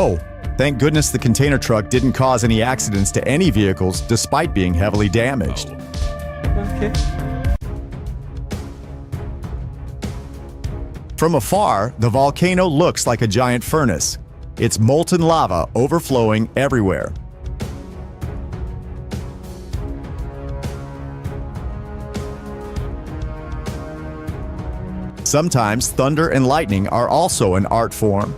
Oh, thank goodness the container truck didn't cause any accidents to any vehicles despite being heavily damaged. Okay. From afar, the volcano looks like a giant furnace. It's molten lava overflowing everywhere. Sometimes thunder and lightning are also an art form.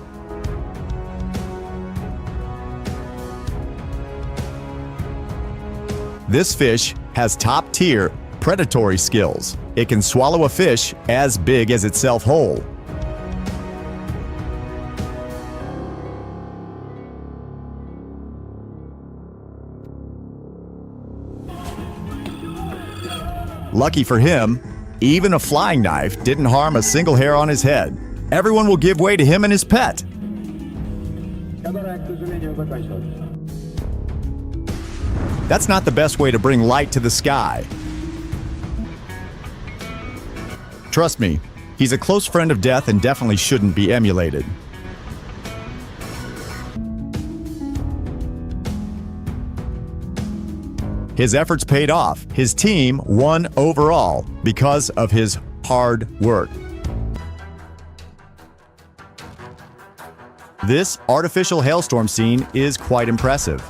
This fish has top-tier predatory skills. It can swallow a fish as big as itself whole. Lucky for him, even a flying knife didn't harm a single hair on his head. Everyone will give way to him and his pet. That's not the best way to bring light to the sky. Trust me, he's a close friend of death and definitely shouldn't be emulated. His efforts paid off. His team won overall because of his hard work. This artificial hailstorm scene is quite impressive.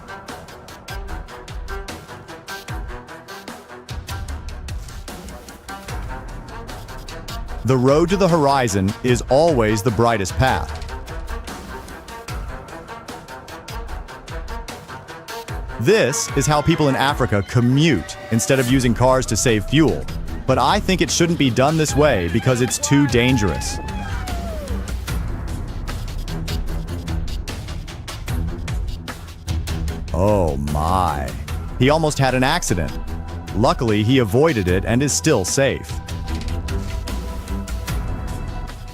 The road to the horizon is always the brightest path. This is how people in Africa commute instead of using cars to save fuel. But I think it shouldn't be done this way because it's too dangerous. Oh my. He almost had an accident. Luckily, he avoided it and is still safe.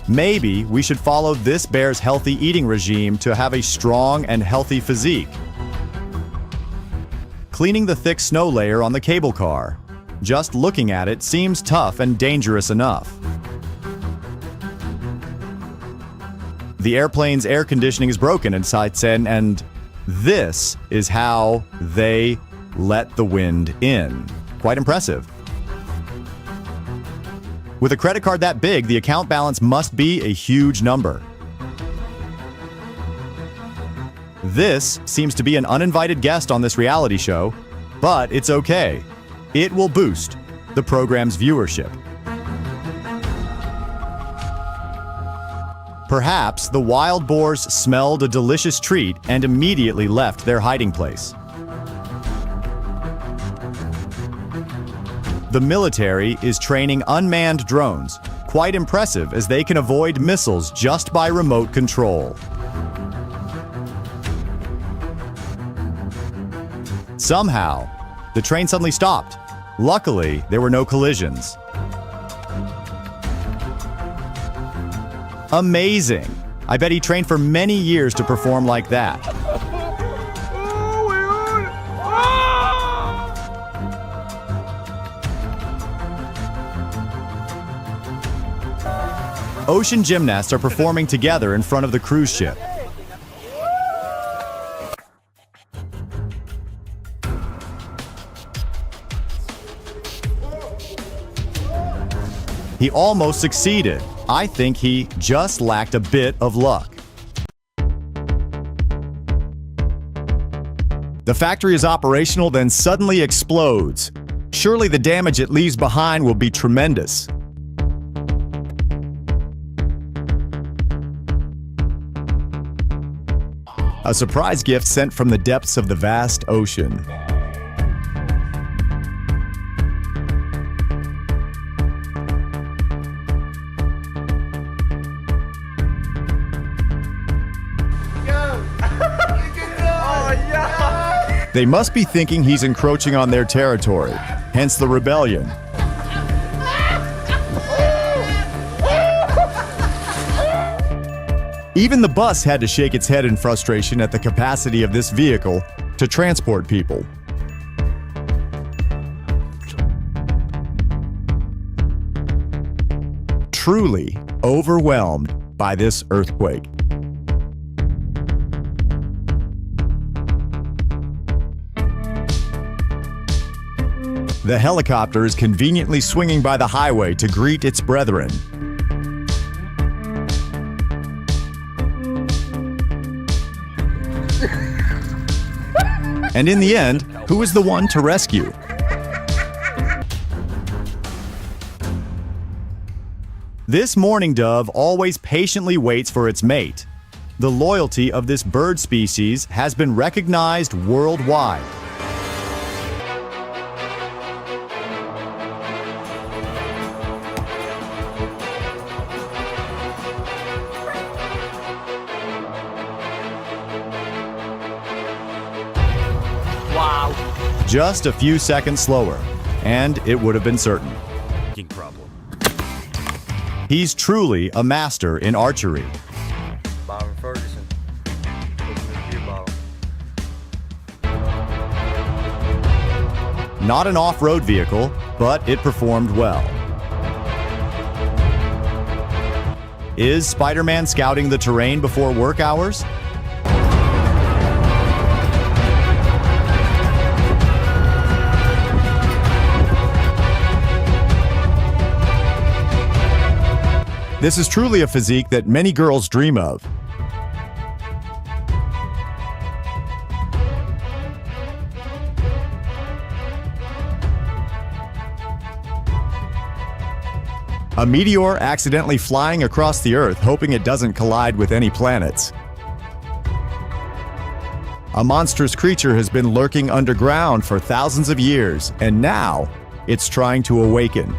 Maybe we should follow this bear's healthy eating regime to have a strong and healthy physique. Cleaning the thick snow layer on the cable car. Just looking at it seems tough and dangerous enough. The airplane's air conditioning is broken inside Sen, and this is how they let the wind in. Quite impressive. With a credit card that big, the account balance must be a huge number. This seems to be an uninvited guest on this reality show, but it's okay. It will boost the program's viewership. Perhaps the wild boars smelled a delicious treat and immediately left their hiding place. The military is training unmanned drones, quite impressive as they can avoid missiles just by remote control. Somehow, the train suddenly stopped. Luckily, there were no collisions. Amazing! I bet he trained for many years to perform like that. Ocean gymnasts are performing together in front of the cruise ship. He almost succeeded. I think he just lacked a bit of luck. The factory is operational, then suddenly explodes. Surely the damage it leaves behind will be tremendous. A surprise gift sent from the depths of the vast ocean. They must be thinking he's encroaching on their territory, hence the rebellion. Even the bus had to shake its head in frustration at the capacity of this vehicle to transport people. Truly overwhelmed by this earthquake. The helicopter is conveniently swinging by the highway to greet its brethren. And in the end, who is the one to rescue? This mourning dove always patiently waits for its mate. The loyalty of this bird species has been recognized worldwide. Wow. Just a few seconds slower, and it would have been certain. Problem. He's truly a master in archery. Byron Ferguson. Not an off-road vehicle, but it performed well. Is Spider-Man scouting the terrain before work hours? This is truly a physique that many girls dream of. A meteor accidentally flying across the Earth, hoping it doesn't collide with any planets. A monstrous creature has been lurking underground for thousands of years, and now it's trying to awaken.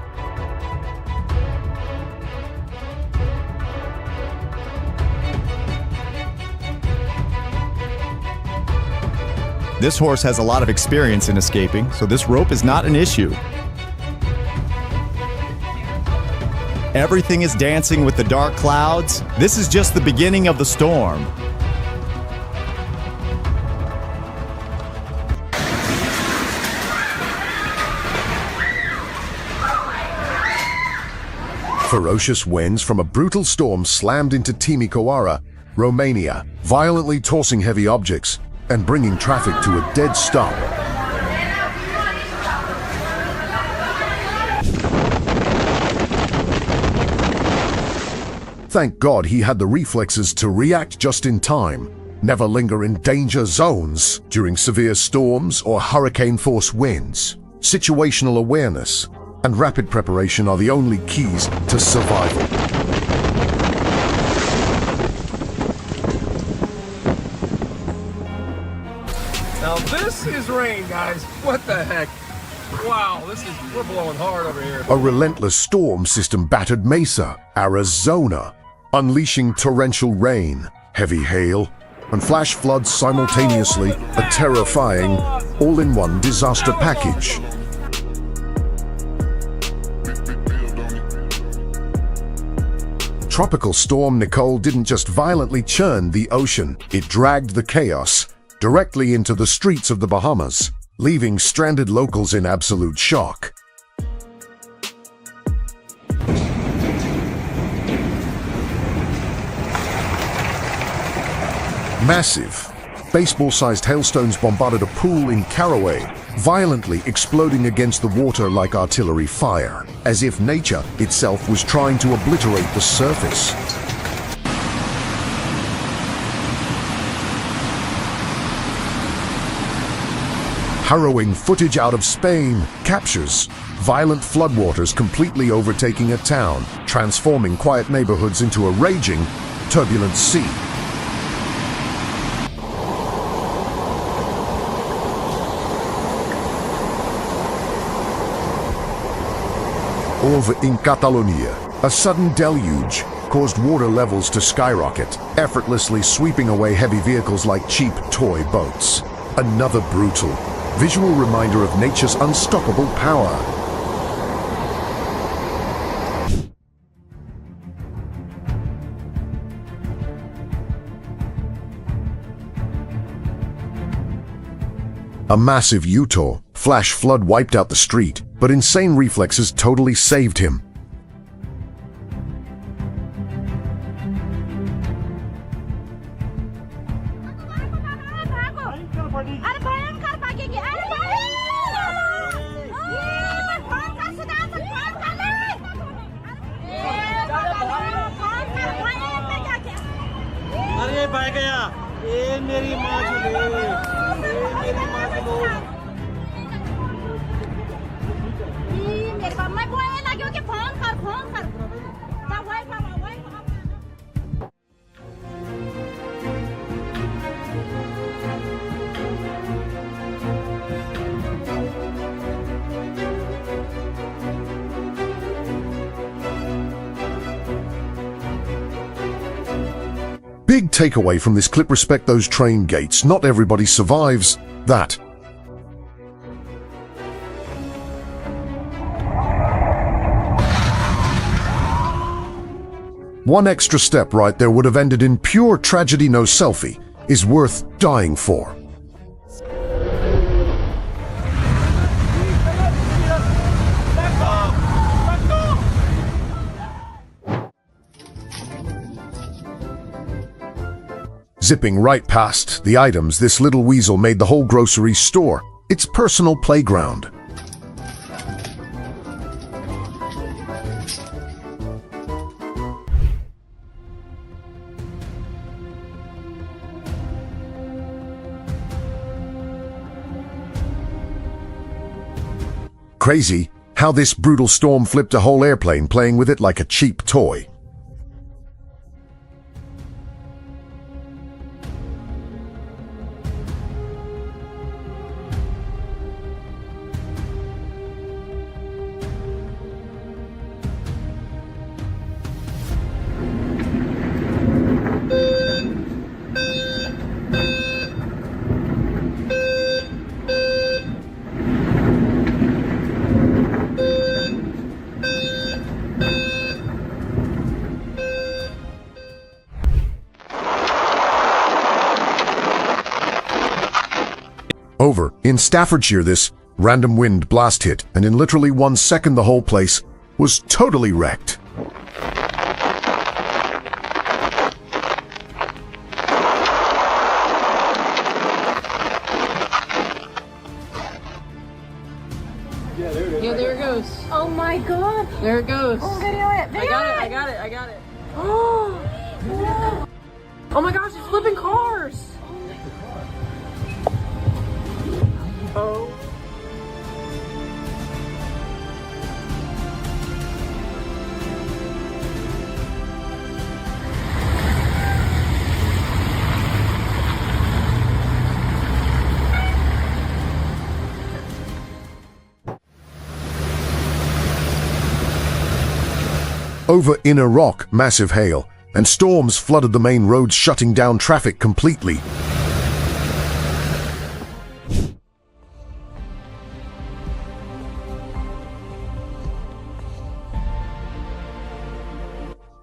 This horse has a lot of experience in escaping, so this rope is not an issue. Everything is dancing with the dark clouds. This is just the beginning of the storm. Ferocious winds from a brutal storm slammed into Timișoara, Romania, violently tossing heavy objects and bringing traffic to a dead stop. Thank God he had the reflexes to react just in time. Never linger in danger zones during severe storms or hurricane-force winds. Situational awareness and rapid preparation are the only keys to survival. Now this is rain, guys. What the heck? Wow, we're blowing hard over here. A relentless storm system battered Mesa, Arizona, unleashing torrential rain, heavy hail, and flash floods simultaneously, a terrifying, all-in-one disaster package. Tropical storm Nicole didn't just violently churn the ocean, it dragged the chaos directly into the streets of the Bahamas, leaving stranded locals in absolute shock. Massive, baseball-sized hailstones bombarded a pool in Caraway, violently exploding against the water like artillery fire, as if nature itself was trying to obliterate the surface. Harrowing footage out of Spain captures violent floodwaters completely overtaking a town, transforming quiet neighborhoods into a raging, turbulent sea. Over in Catalonia, a sudden deluge caused water levels to skyrocket, effortlessly sweeping away heavy vehicles like cheap toy boats. Another brutal, visual reminder of nature's unstoppable power. A massive Utah flash flood wiped out the street, but insane reflexes totally saved him. पाए गया ए मेरी माँ झूले मेरी माँ झूलो मेरे पास मैं बोलने लगी हूँ कि फोन कर जा Y Big takeaway from this clip: respect those train gates. Not everybody survives that. One extra step right there would have ended in pure tragedy. No selfie is worth dying for. Zipping right past the items, this little weasel made the whole grocery store its personal playground. Crazy how this brutal storm flipped a whole airplane, playing with it like a cheap toy. Over in Staffordshire, this random wind blast hit, and in literally 1 second the whole place was totally wrecked. Yeah, there it goes. Oh my god. There it goes. Oh, video it. I got it. Oh my gosh, it's flipping cars. Oh. Over in Iraq, massive hail and storms flooded the main roads, shutting down traffic completely.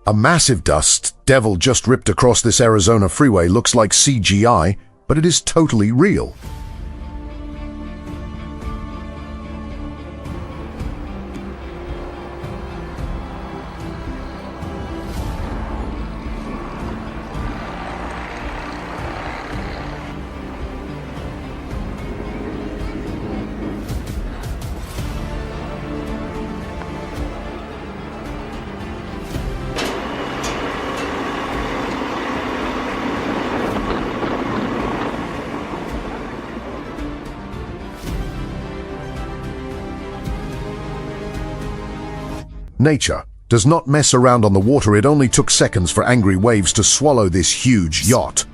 A massive dust devil just ripped across this Arizona freeway. Looks like CGI, but it is totally real. Nature does not mess around on the water. It only took seconds for angry waves to swallow this huge yacht.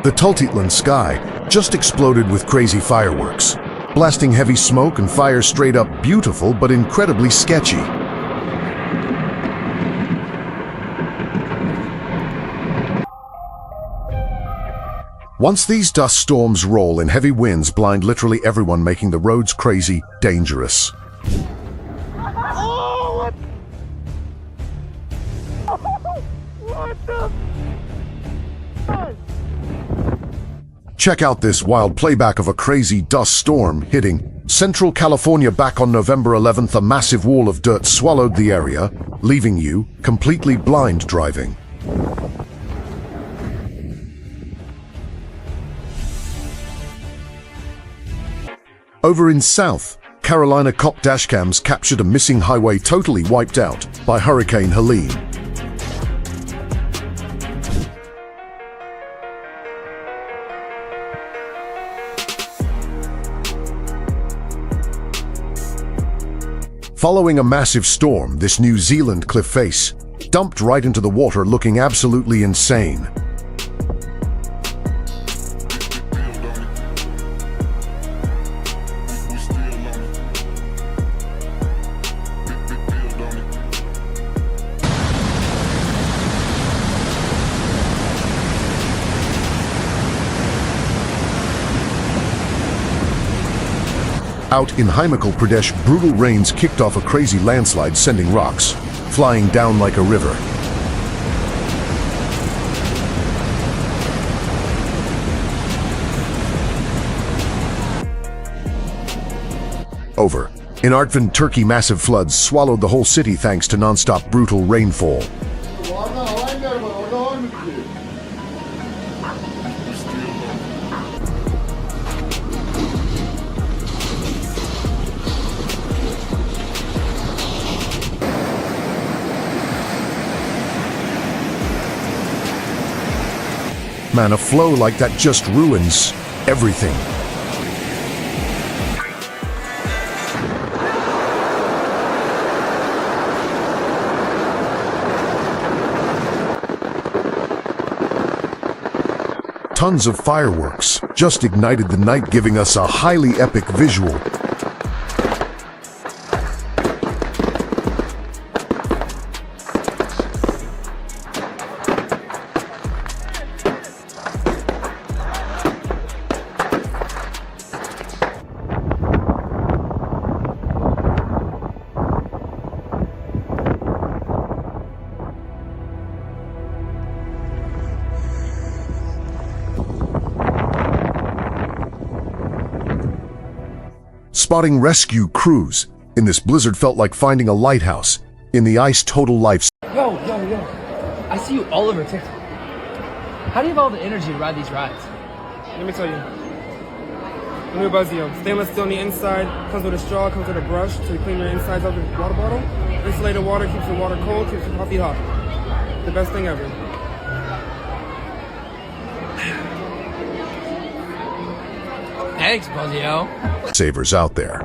The Tultitlan sky just exploded with crazy fireworks, blasting heavy smoke and fire straight up beautiful but incredibly sketchy. Once these dust storms roll in, heavy winds blind literally everyone, making the roads crazy dangerous. Oh, what the? Check out this wild playback of a crazy dust storm hitting Central California back on November 11th. A massive wall of dirt swallowed the area, leaving you completely blind driving. Over in South Carolina, cop dashcams captured a missing highway totally wiped out by Hurricane Helene. Following a massive storm, this New Zealand cliff face dumped right into the water, looking absolutely insane. Out in Himachal Pradesh, brutal rains kicked off a crazy landslide, sending rocks flying down like a river. Over in Artvin, Turkey, massive floods swallowed the whole city thanks to non-stop brutal rainfall. Man, a flow like that just ruins everything. Tons of fireworks just ignited the night, giving us a highly epic visual. Spotting rescue crews in this blizzard felt like finding a lighthouse in the ice. Total life. Yo. I see you all over TikTok. How do you have all the energy to ride these rides? Let me tell you. The new Buzzio. Stainless steel on the inside, comes with a straw, comes with a brush to clean your insides of the water bottle. Insulated water keeps your water cold, keeps your coffee hot. The best thing ever. Thanks, Buzzio. Savers out there.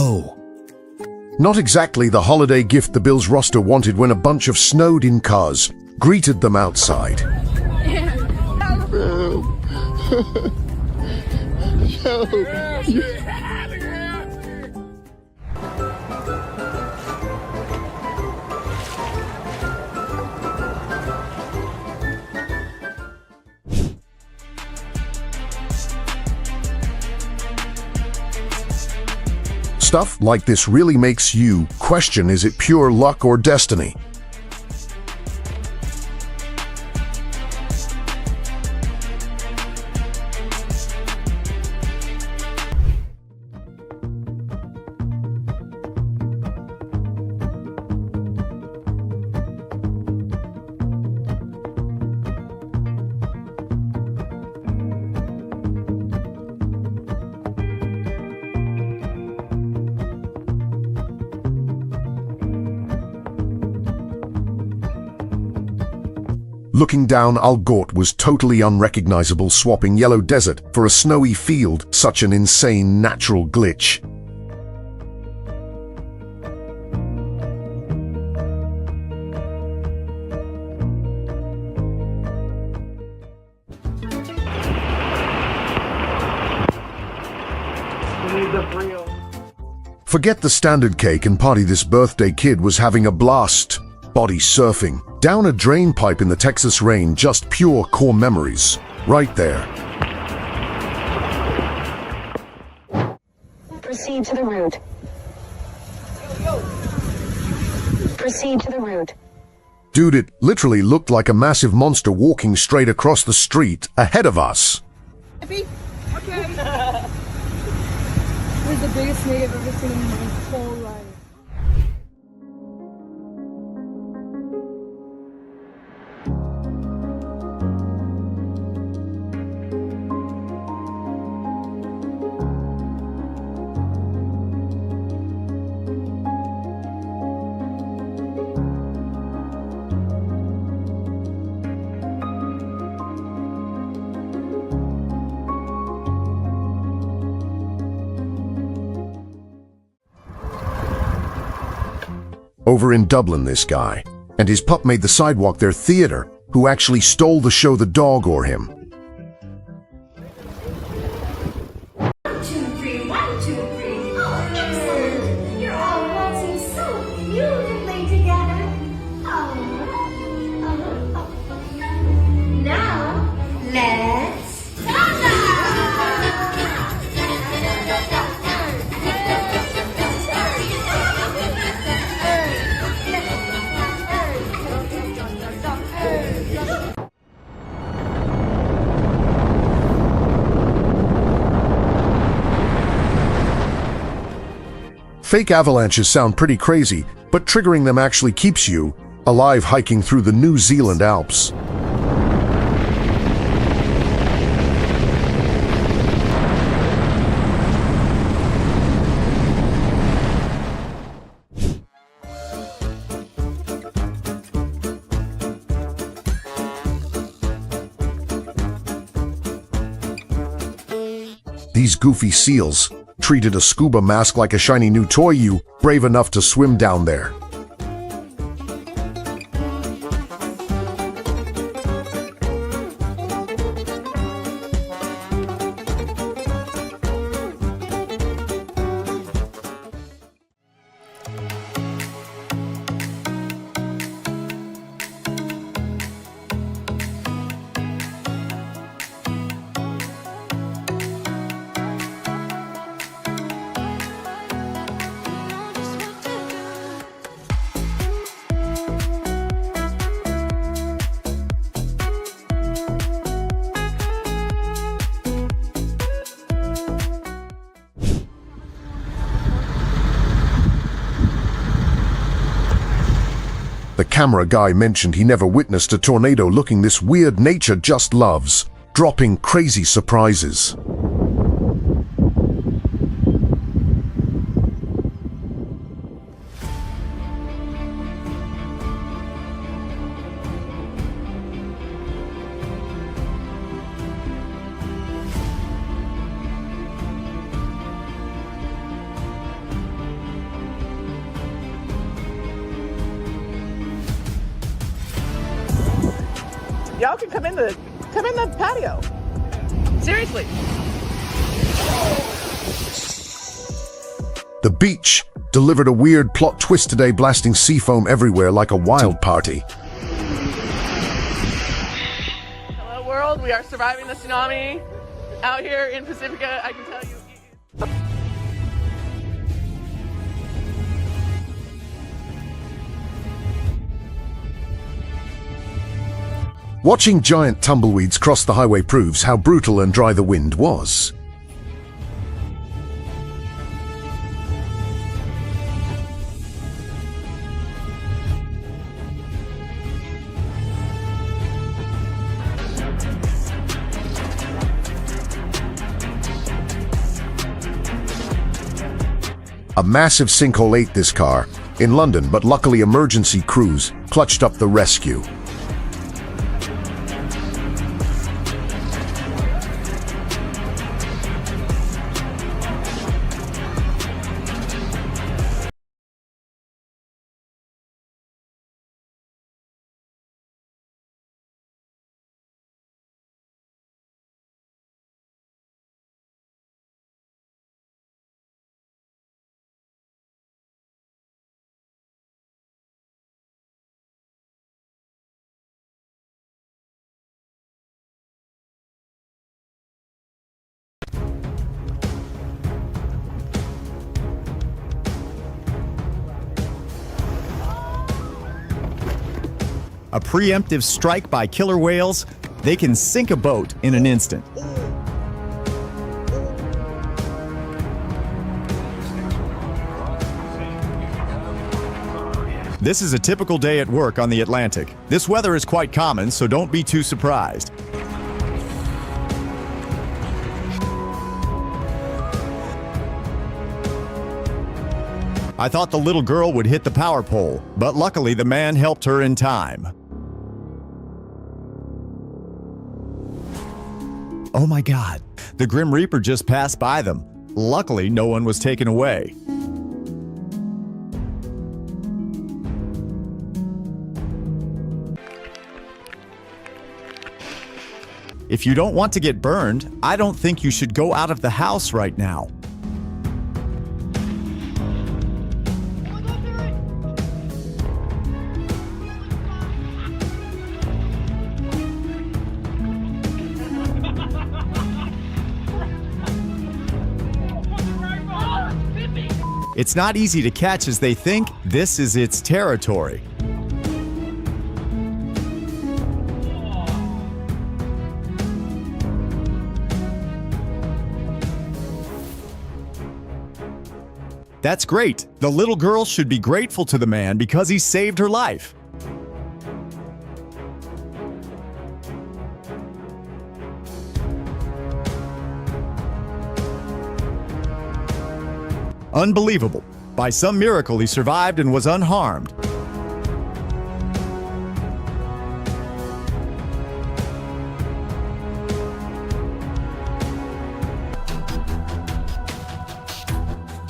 Oh. Not exactly the holiday gift the Bills roster wanted when a bunch of snowed-in cars greeted them outside. Stuff like this really makes you question, is it pure luck or destiny? Looking down, Al Gort was totally unrecognizable, swapping yellow desert for a snowy field, such an insane natural glitch. Forget the standard cake and party. This birthday kid was having a blast. Body surfing, down a drain pipe in the Texas rain, just pure core memories. Right there. Proceed to the route. Proceed to the route. Dude, it literally looked like a massive monster walking straight across the street ahead of us. Okay. This is the biggest snake I've ever seen in my whole life. Over in Dublin, this guy and his pup made the sidewalk their theater, who actually stole the show The Dog or Him. 1, 2, 3, 1, 2, 3. Oh, excellent. You're all waltzing so beautifully together. Now, let's Fake avalanches sound pretty crazy, but triggering them actually keeps you alive hiking through the New Zealand Alps. These goofy seals treated a scuba mask like a shiny new toy. You brave enough to swim down there. The camera guy mentioned he never witnessed a tornado looking this weird. Nature just loves dropping crazy surprises. Y'all can come in the patio. Seriously. The beach delivered a weird plot twist today, blasting seafoam everywhere like a wild party. Hello world, we are surviving the tsunami out here in Pacifica, I can tell you. Watching giant tumbleweeds cross the highway proves how brutal and dry the wind was. A massive sinkhole ate this car in London, but luckily emergency crews clutched up the rescue. A preemptive strike by killer whales, they can sink a boat in an instant. This is a typical day at work on the Atlantic. This weather is quite common, so don't be too surprised. I thought the little girl would hit the power pole, but luckily the man helped her in time. Oh my God, the Grim Reaper just passed by them. Luckily, no one was taken away. If you don't want to get burned, I don't think you should go out of the house right now. It's not easy to catch as they think this is its territory. That's great. The little girl should be grateful to the man because he saved her life. Unbelievable. By some miracle, he survived and was unharmed.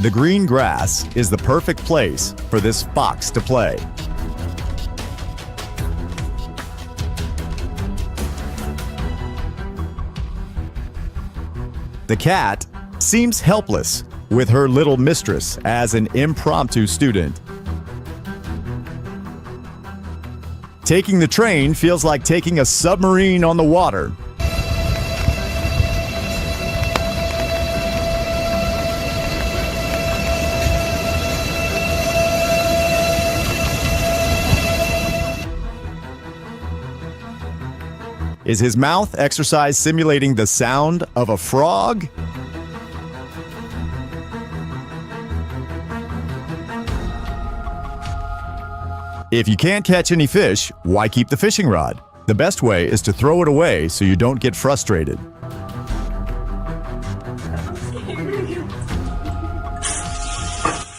The green grass is the perfect place for this fox to play. The cat seems helpless with her little mistress as an impromptu student. Taking the train feels like taking a submarine on the water. Is his mouth exercise simulating the sound of a frog? If you can't catch any fish, why keep the fishing rod? The best way is to throw it away so you don't get frustrated.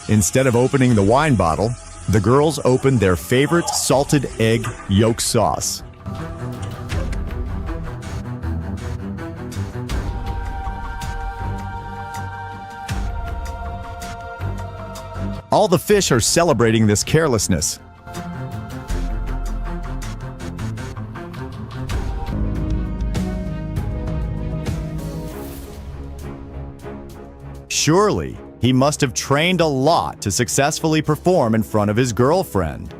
Instead of opening the wine bottle, the girls opened their favorite salted egg yolk sauce. All the fish are celebrating this carelessness. Surely, he must have trained a lot to successfully perform in front of his girlfriend.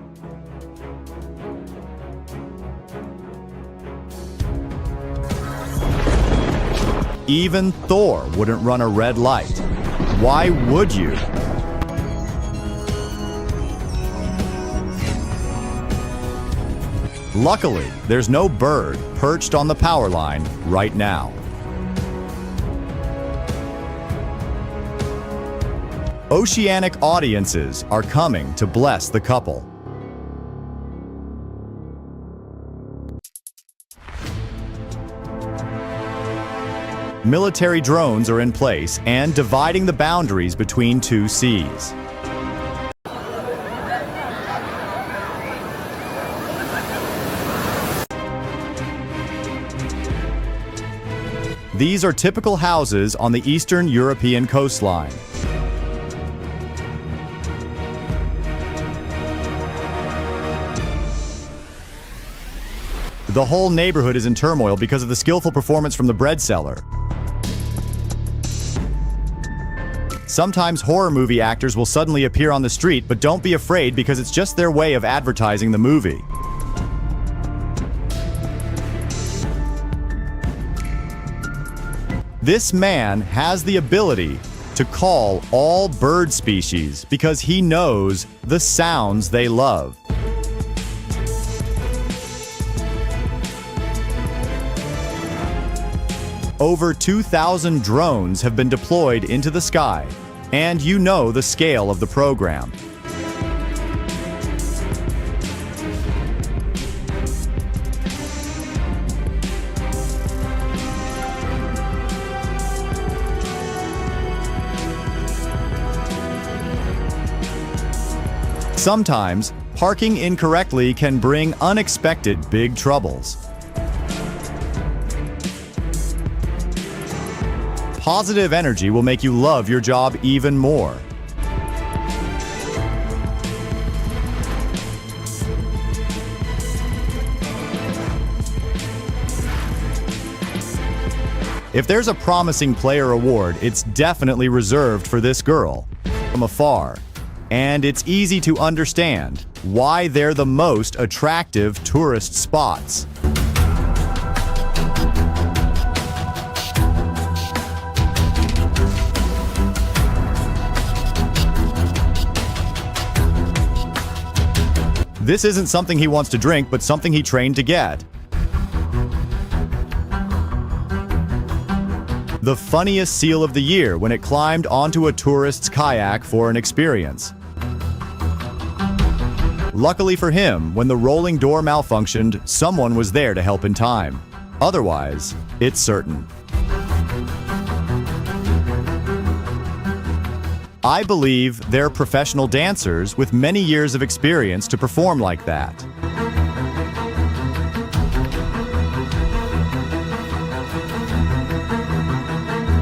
Even Thor wouldn't run a red light. Why would you? Luckily, there's no bird perched on the power line right now. Oceanic audiences are coming to bless the couple. Military drones are in place and dividing the boundaries between two seas. These are typical houses on the Eastern European coastline. The whole neighborhood is in turmoil because of the skillful performance from the bread seller. Sometimes horror movie actors will suddenly appear on the street, but don't be afraid because it's just their way of advertising the movie. This man has the ability to call all bird species because he knows the sounds they love. Over 2,000 drones have been deployed into the sky, and you know the scale of the program. Sometimes, parking incorrectly can bring unexpected big troubles. Positive energy will make you love your job even more. If there's a promising player award, it's definitely reserved for this girl from afar. And it's easy to understand why they're the most attractive tourist spots. This isn't something he wants to drink, but something he trained to get. The funniest seal of the year when it climbed onto a tourist's kayak for an experience. Luckily for him, when the rolling door malfunctioned, someone was there to help in time. Otherwise, it's certain. I believe they're professional dancers with many years of experience to perform like that.